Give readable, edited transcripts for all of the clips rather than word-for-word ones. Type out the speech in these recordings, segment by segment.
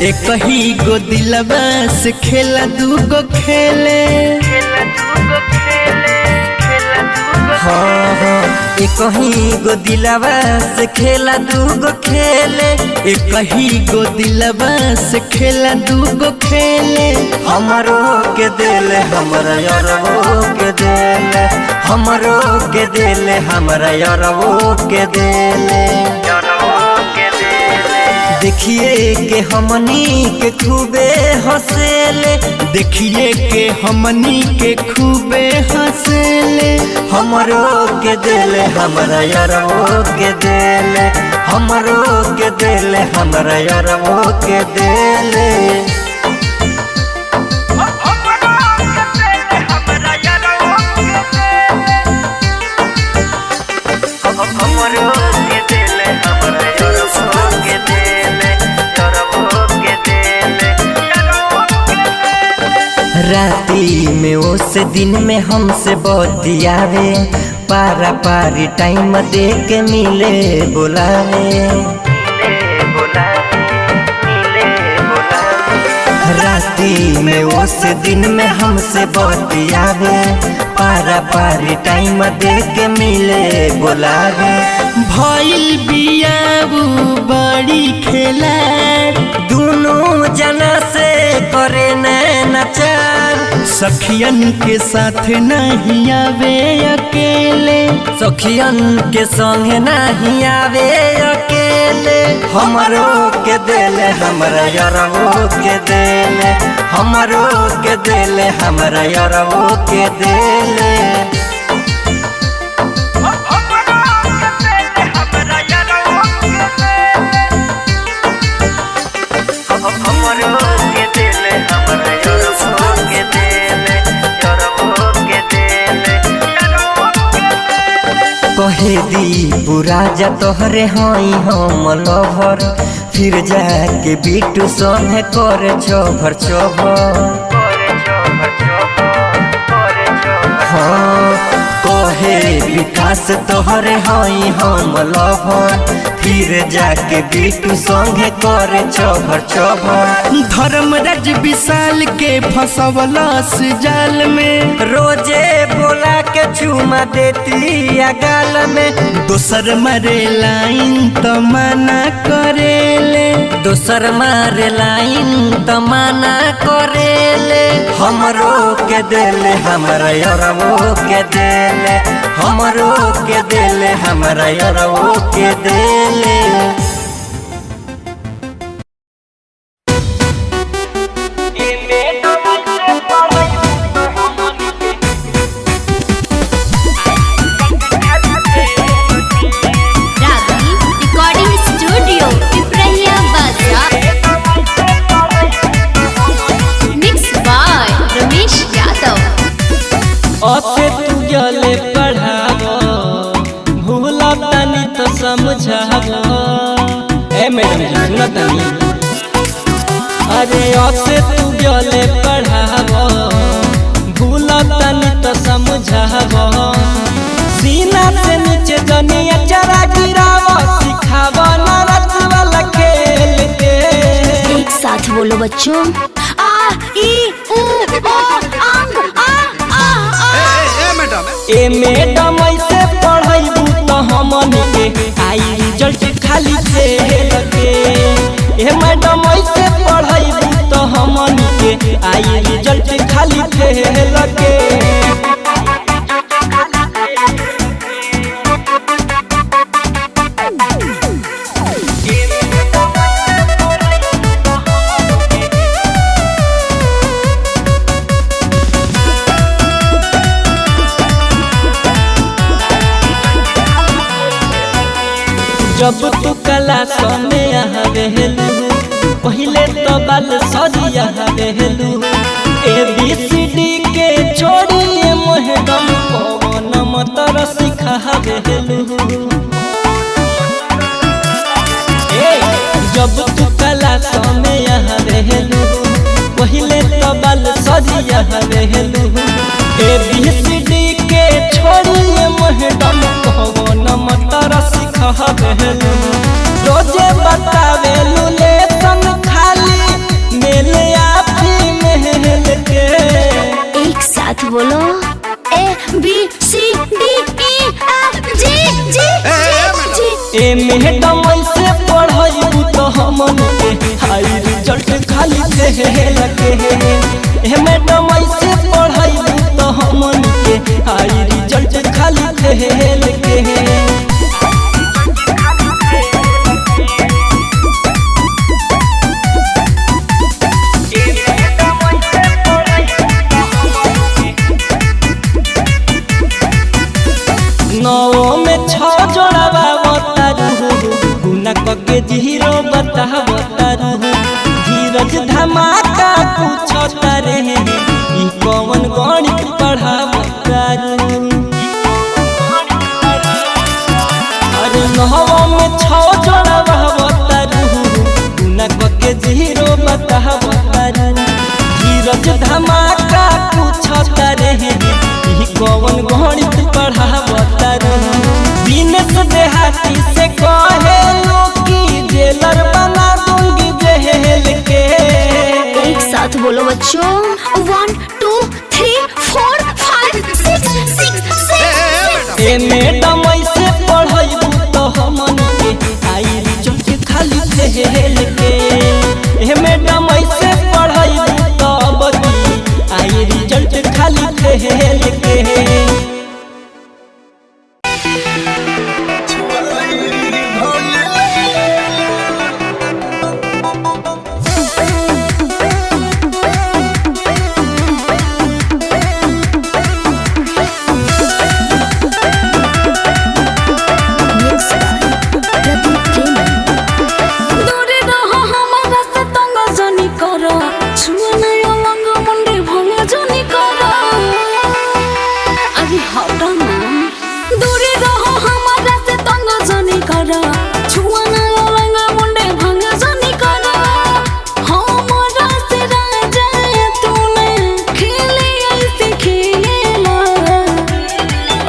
एक ही गो दिलवा से खेला दूगो खेले। हाँ हाँ एक ही गो दिलवा से खेला दूगो खेले। एक ही गो दिलवा से खेला दूगो खेले। हमरो के दिल हमरा यारवो के दिल, हमरो के दिल हमरा यारवो के दिल। देखिए के हमनी के खूबे हंसेले, देखिए के हमनी के खूबे हंसेले। हमरो के दिल हमरा यारवो के दिल, हमरो के दिल हमरा यारवो के दिल। राती में उस दिन में हमसे बतियावे, पारा पारी टाइम दे के मिले बुलावे। राती में उस दिन में हमसे बतियावे, पारा पारी टाइम दे के मिले बुलावे। भइल बियाबू बड़ी खेला, दोनों जना से करे नचार। सखियन के साथ नहीं आवे अकेले, सखियन के संग नहीं आवे अकेले। हमरो के दिल हमरा यारवो के दिल, हमरो के दिल हमरा यारवो के दिल। कहे दी पूरा जा तोहरे हई हम लभर, फिर जाके बिटू संगे करे चोभर चोभर। हाँ कहे विकास तोहरे हई हम लभर, फिर जाके बिटू संगे करे चोभर चोभर। धर्मराज विशाल के फसवलस जाल में, रोजे बोला के चुमा देती गाल में। दोसर मारे लाइन तो मना करेले, दोसर मारे लाइन तो मना करेले। हमरो के दिल हमरा यारवो के दिल, हमरो के दिल हमरा यारवो के दिल। ए मैडम जी सुना तनी, अरे अब से तू गले पढ़ावो, भूला तनी तो समझावो। सीना से नीचे जनिया चरा गिरावो, सिखावो नरत वाला खेल के। एक साथ बोलो बच्चों, आ ई उ ओ अंग आ आ आ। ए मैडम ऐसे पढ़ाइबू तो हमनी के आई रिजल्ट खाली फेल के। ए मैडम ऐसे पढ़ाइबू तो हमनी के आई रिजल्ट खाली फेल के। जब तू क्लास में आवेलू, पहले तो बाल सजिया आवेलू। ABCD के छोड़िए मैडम कौन मंत्र सिखावेलू। जब तू क्लास में आवेलू, पहले तो बाल सजिया आवेलू। ABCD के छोड़िए मैडम कौन मंत्र सिखावेलू। रोजे बतावेलू लेसन खाली ए मैडम ऐसे पढ़ाई तो हमन के हाई रिजल्ट खाली फेल के। ए मैडम ऐसे पढ़ाई तो हमन के हाई रिजल्ट खाली फेल के। नौ में छो जोड़ावा बतारू गुना कके जीरो बतारू धीरज धमाका पूछता रे ई कौन गणित पढ़ावतारू। अरे नौ में छो जोड़ावा बतारू गुना कके जीरो बतारू धीरज धमाका पूछता रे ई कौन गणित पढ़ावतारू। बिनस देहाती से कहे लो कि जेलर बना दूंगी जेल के। एक साथ बोलो बच्चों 1 2 3 4 5 6 6 ए मैडम ऐसे पढ़ाई तो हमन के आई रिजल्ट खाली फेल के। ए मैडम ऐसे पढ़ाई तो बदी आई रिजल्ट खाली फेल के।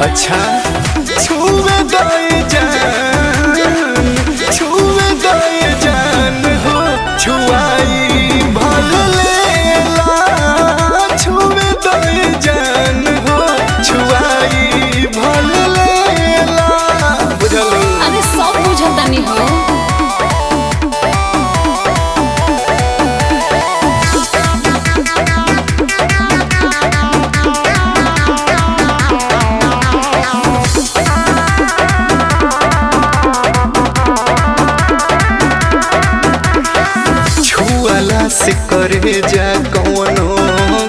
अच्छा छुए दे जान हो छुआई भल लेला। छुए दे जान हो छुआई भल लेला। बुझलो अरे सब बुझता नहीं हो। से करे जा कौनो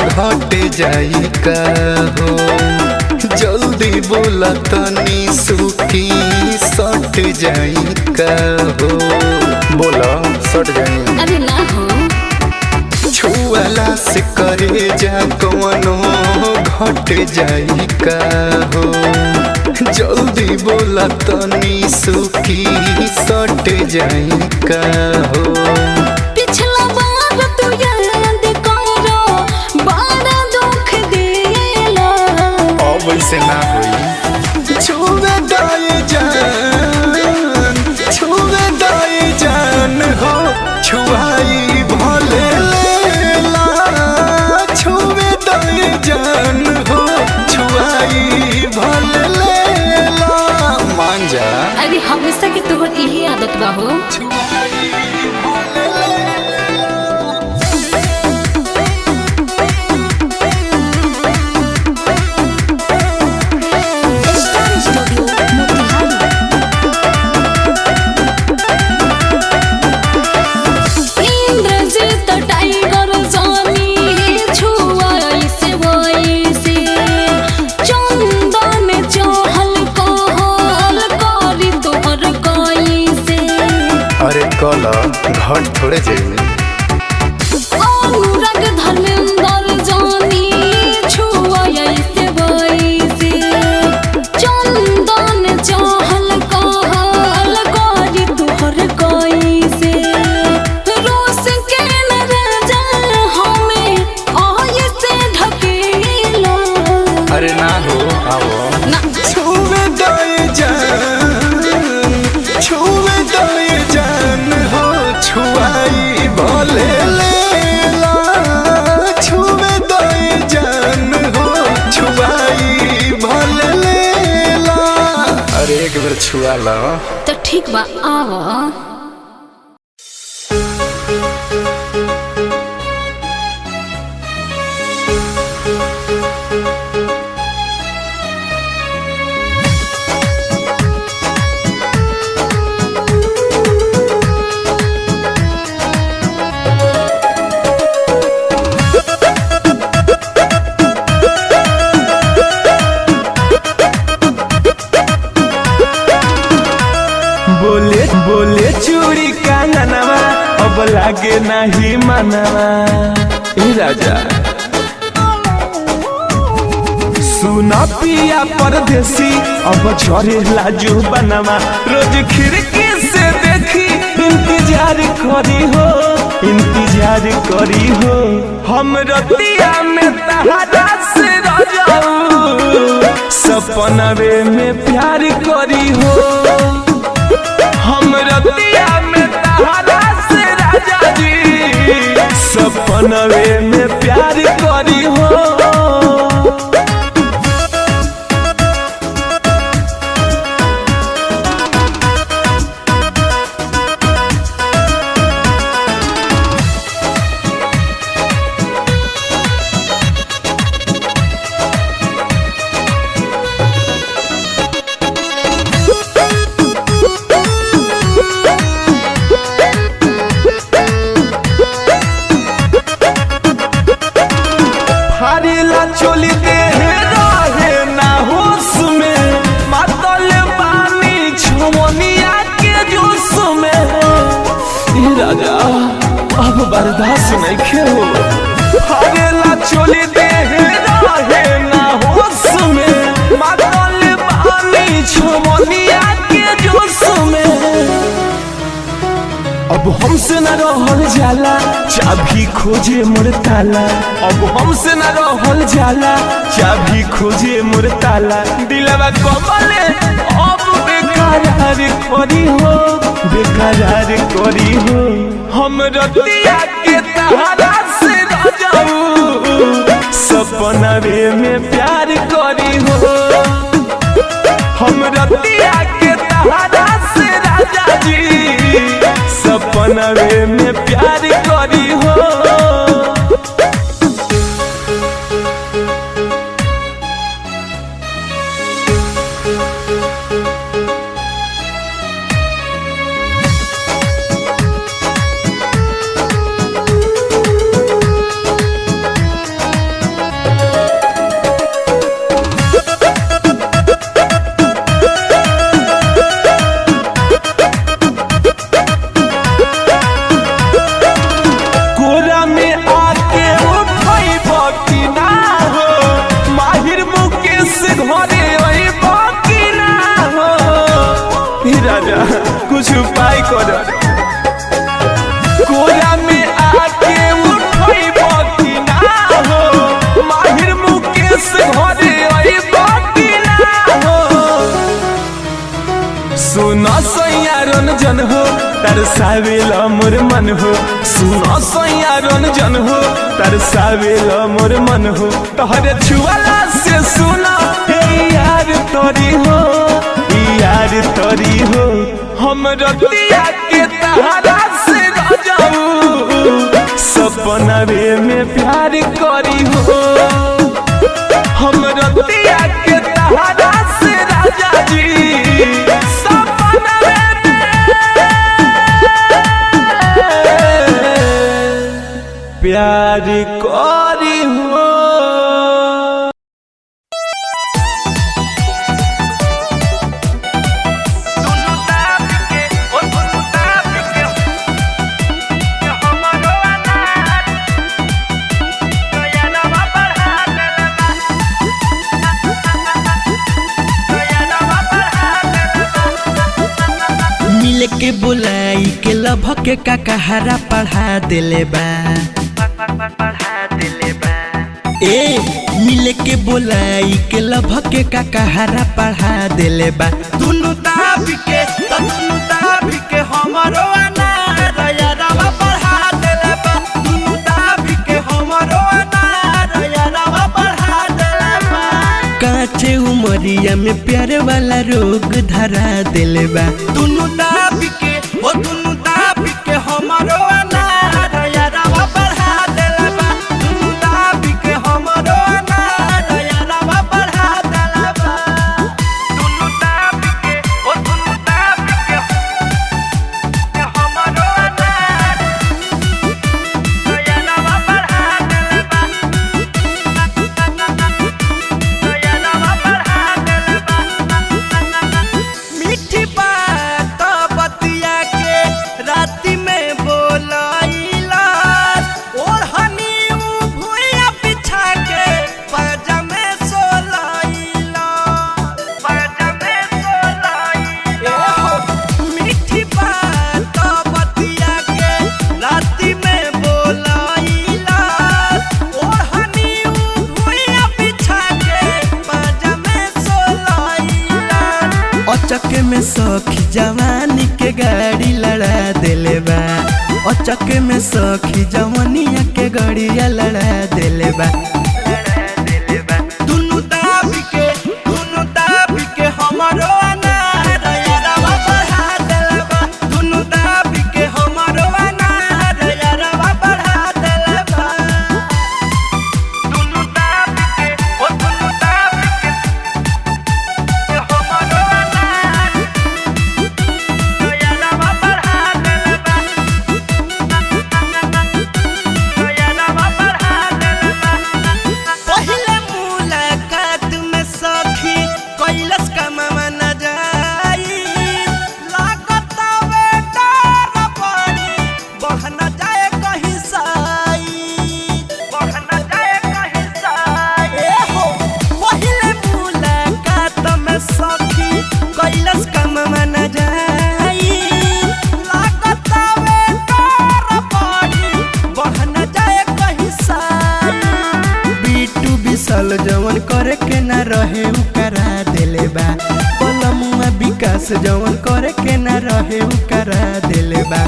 घट जाई का हो। जल्दी बोला तनी सुखी सट जाई का हो। बोला सट जाई। अरे ना हो। छुआला से करे जा कौनो घट जाई का हो। जल्दी बोला तनी सुखी सट जाई का हो। पिछला बार तू याद करो बड़ा दुख देला। अब वैसे ना होई। छुए दे जान हो छुआई भले लेला। छुए दे जान हो छुआई भले लेला। मान जा। अरे हमेशा की तोहर यही आदत बा हो। अरे कला घट थोड़े जाइए। अनुराग धर्मेंद्र जानी छुआ ऐसे वैसे। चंदन चाहल कहल करी तोहर कैसे। रोस के न राजा हमें ऐसे ढकेला। अरे ना हो आओ ना। छुए दे जान हो छुआई भले लेला। छुए दे जान हो छुआई भले लेला। अरे एक बार छुआ लो। तो ठीक बा आवा। बोले चूड़ी कानवा अब लागे नहीं मनवा। ए राजा सुना पिया परदेसी अब झरे लाजू बनवा। रोज खिड़की से देखी इंतजार करी हो हम रतिया में तहरा से रजाऊ सपनवे में प्यार करी हो। हम रतिया में तहरा से राजा जी सपनवे में प्यार करी हो। चोली दे रहे ना होश में मातल पानी छमनिया के जोश में। राजा अब बर्दाश्त नहीं खेलो। हरेला चोली दे रहे ना होश में मातल पानी छमनिया के जोश में। अब हमसे न रहल जाला चाबी खोजे मोर ताला। अब हमसे न रहल जाला चाबी खोजे मोर ताला। दिलवा कमले अब बेकरार करी हो हम रतिया के तहरा से रजाऊ सपनवे में प्यार करी हो। हम रतिया के तहरा से राजा जी सपनवे में प्यार करी हो। कुछ उपाय कर कोरा में आके उठई बाकी ना हो। माहिर मुकेश घरे आई बाकी ना हो। सुना सैया रंजन हो तरसावेला मोर मन हो। सुना सैया रंजन हो तरसावेला मोर मन हो। तोहरे छुआला से सुना यार तोरी हो हम रतिया के तहरा से रजाऊ सपनवे में प्यार करी हो। हम रतिया के तहरा से राजा जी सपनवे में प्यार करी हो। के बुलाई के लभ के काकहारा पढ़ा दिले बा। ए मिले के बुलाई के लभ के काकहारा पढ़ा दिले बा। दुनु दाबी के हमरो अनार यारवा पढ़ा दिले बा। दुनु दाबी के हमरो अनार यारवा पढ़ा दिले बा। काचे कमरिया में प्यार वाला रोग धरा दिले बा। दुनु दाबी के ओ दुनु दाबी के हमारो अनार यारावा बढ़ा दिले बा। दुनु दाबी के हमारो अनार यारावा बढ़ा दिले बा। दुनु दाबी के ओ दुनु दाबी के हमारो अनार यारावा बढ़ा दिले बा। मीठी बात बतिया के राती में बोलाइला और हनी भुइया बिछा के पजामे सोलाइला पजामे सोलाइला। मीठी बात बतिया के राती में बोलाइला और हनी भुइया बिछा के पजामे सोलाइला। अचक में सखी जवानी के गाड़ी लड़ा दिले बा। अचक में सखी जवानिया के गाड़िया लड़ा दिले बा। दुनु दाबी के हमारो अनार यारावा बढ़ा दिले बा। दुनु दाबी के हमारो अनार यारावा बढ़ा दिले बा। दुनु दाबी के ओ दुनु दाबी के हमारो अनार यारावा बढ़ा दिले बा। यारावा बढ़ा दिले बा। पहिले मुलाकात में सखी कैलस कमावा न जाई लागत वे डर पड़ी बढ़ न जाए कहीं साई बढ़ न जाए कहीं साई। हो पहिले मुलाकात में सखी कैलस कमावा न जाई लागत वे डर पड़ी बढ़ न जाए कहीं साई। बीटू बिसल जवन करे के ना रहे उ करा दिले बा। पलमुआ विकास जवन करे के ना रहे उ करा दिले बा।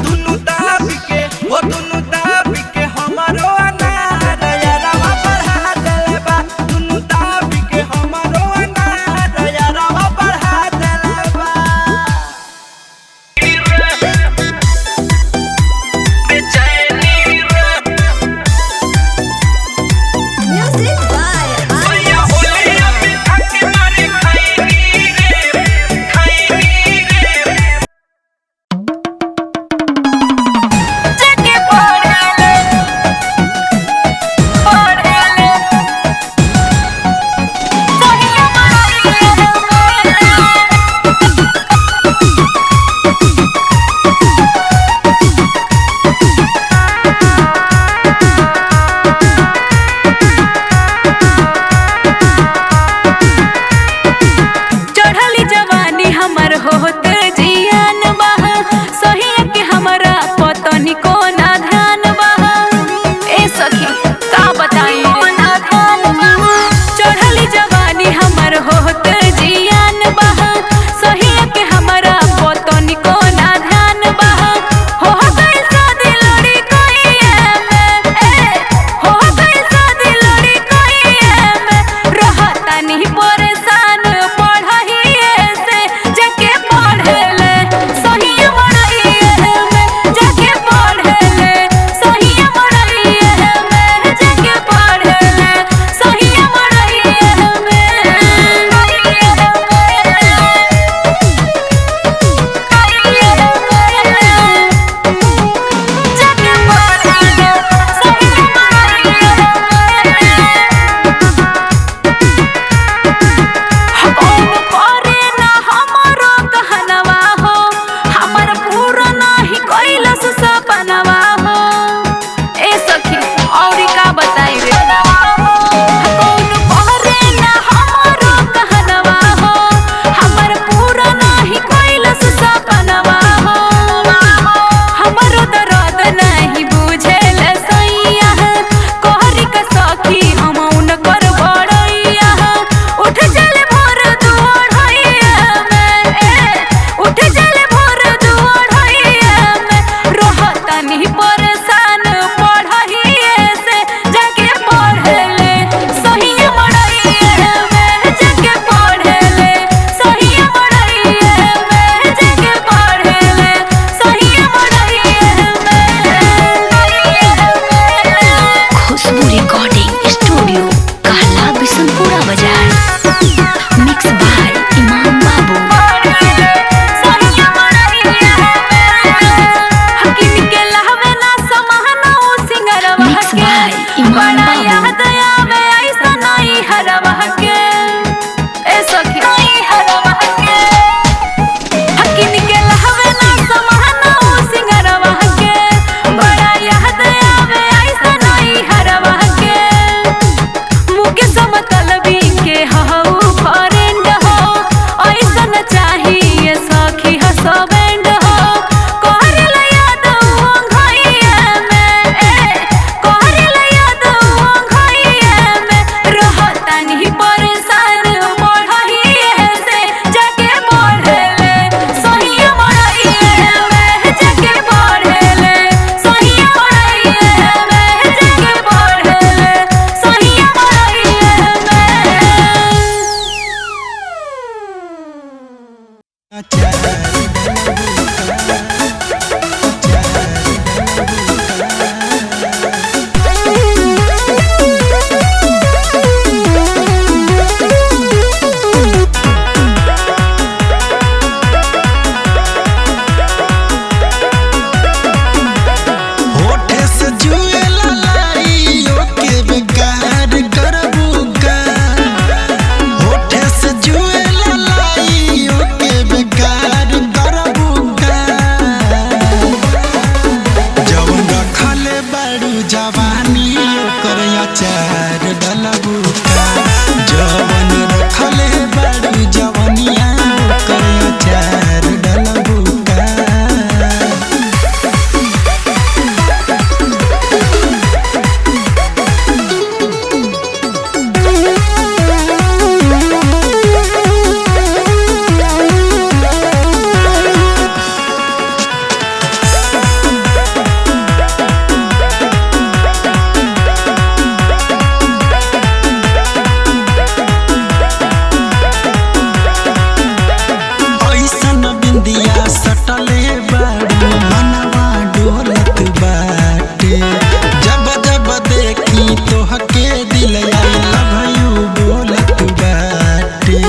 दुनु दाबी के ओ दुनु दाबी के हमारो अनार यारावा बढ़ा दिले बा। दुनु दाबी के हमारो अनार यारावा बढ़ा दिले बा। Music by Arya चढ़ली जवानी हमर होत जियान बह सहिया के हमरा पतनी को ना ध्यान बह। ए सखी का बताई चढ़ली जवानी हमर होत जियान बह सहिया के हमरा पतनी को ना ध्यान बह। हो गई शादी लड़ी कइए में हो गई शादी लड़ी कइए में रहतानी परेशान पढ़ाइए से जाके पढ़ले सहिया मरइए में जाके पढ़ले सहिया मरइए में जाके पढ़ले सहिया मरइए में। हसबैंड हो करेला याद वो घइया में करेला याद वो घइया में रहतानी परेशान बढ़इए से जाके बढ़ले सहिया बढ़इए में जाके बढ़ले सहिया बढ़इए में जाके बढ़ले सहिया बढ़इए होठे से जुएला लाइयो के बेकार करबुका होठे से जुएला लाइयो के बेकार करबुका जवन रखले बड़ू जवानी ओकर अचार डलबुका जवन रखले बड़ू जवानिया ओकर अचार डलबुका ऐसन बिंदिया सटले बाड़ू मनवा डोलत बाटे जब जब देखी तोहके दिल आई लव यू बोलत बाटे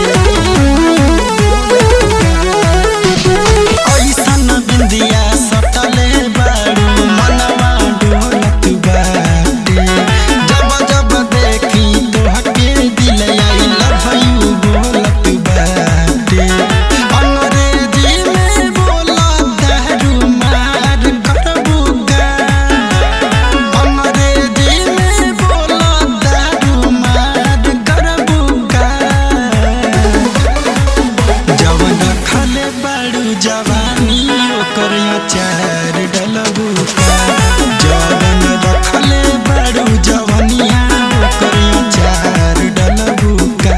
ऐसन बिंदिया सटले बाड़ू मनवा डोलत बाटे जब जब देखी तोहके दिल आई लव यू बोलत बाटे अंग्रेजी में बोला दारू मार करबुका अंग्रेजी में बोला दारू मार करबुका जवन खले बड़ू जवानी ओकर अचार डलबुका जवन रखले बड़ू जवानिया ओकर अचार डलबुका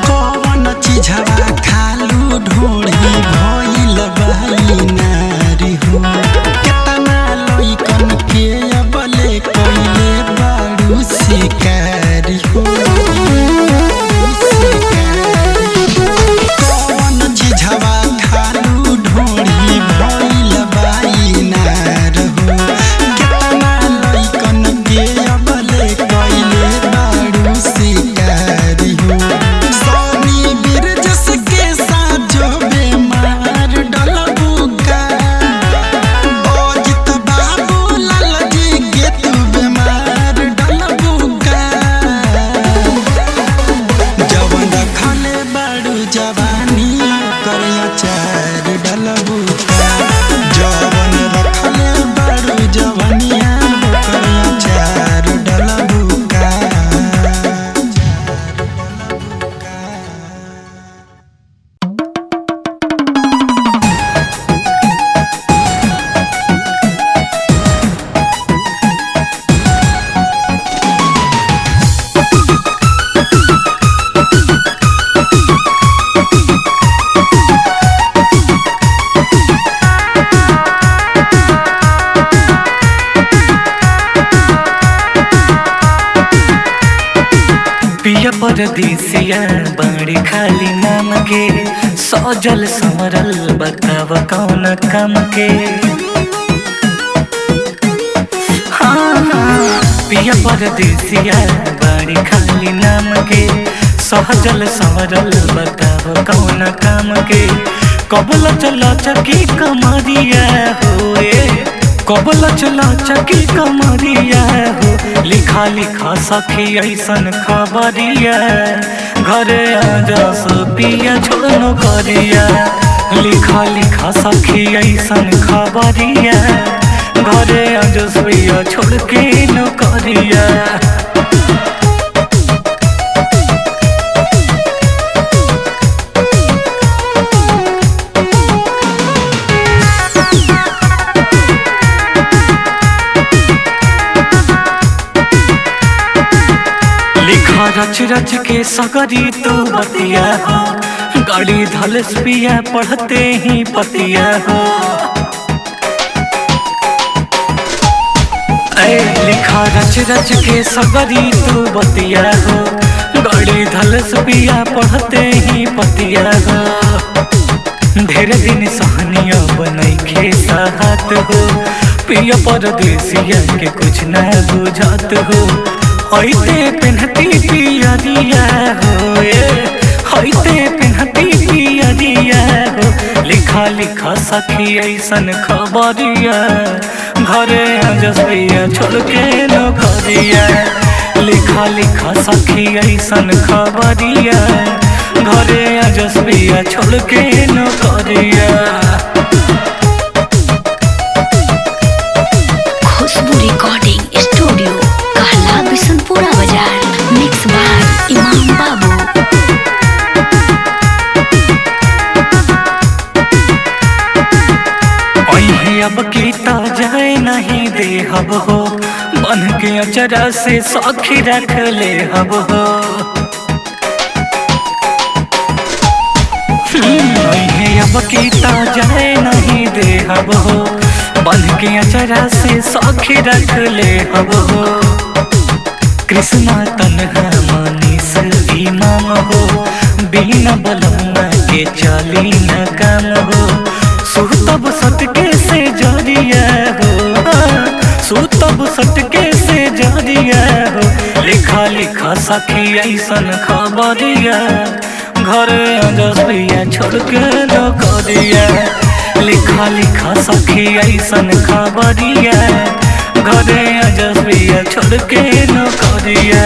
कौन चीजवा खालू ढोड़ी भइल बाई नारी हो केतना लइकन के अबले कइले बाड़ू शिकारी हो कौन चीजवा खालू ढोड़ी भइल बाई नार हो केतना लइकन के अबले कइले बाड़ू शिकारी हो सोनी बिरजस के साथ जो बेमार डलबुका अजित बाबू लाल जी के तू बेमार डलबुका जवन रखले बड़ू जवानी ओकर अचार डलबुका जवन रखले बड़ू जवानिया ओकर अचार डलबुका पिया परदेसिया बाड़ी खाली नाम के सजल संवरल बताव कौन काम के पिया परदेसिया बाड़ी खाली नाम के सहजल संवरल बताव कौन काम के कबल चला चकी कमरिया होए कबल चला चकी कमरिया हो लिखा लिखा सखी ऐसन खबरिया घरे आजा पिया छोड़नो करिया लिखा लिखा सखी ऐसन खबरिया घरे अजस्बिया छोड़ के नौकरिया। लिखा रच रच के सगरी तू बतिया हो गाड़ी धलस पिया पढ़ते ही पतिया हो। लिखा रच रच के सगरी तू बतिया हो गाड़ी धलस पिया पढ़ते ही पतिया हो। ढेर दिन सहनिया बनई खे साहत हो पिया परदेसिया के कुछ न बुझात हो। ऐते पेन्हती पियरिया हो ऐते पेन्हती पियरिया हो। लिखा लिखा सखी ऐसन खबरिया घरे अजस्बिया छोड़ के नौकरिया। लिखा लिखा सखी ऐसन खबरिया घरे अजस्बिया छोड़ के नौकरिया। खुशबू रिकॉर्डिंग स्टूडियो कहला बिशनपुरा बाजार मिक्स बाय इमाम बाबू। अब कीता जाए नहीं दे हब हो बन के अचरा से सखी रख ले हब हो। अब कीता जाए नहीं दे हब हो बन के अचरा से सखी रख ले हब हो। कृष्णा तन्हा मनीष इमाम हो बिना बलम्मा के चली न काम हो। सुतब सटके से जरिया हो सुतब सटके से जरिया हो। लिखा लिखा सखी ऐसन खबरिया घरे अजस्बिया छोड़ के नौकरिया। लिखा लिखा सखी ऐसन खबरिया घरे अजस्बिया छोड़ के नौकरिया।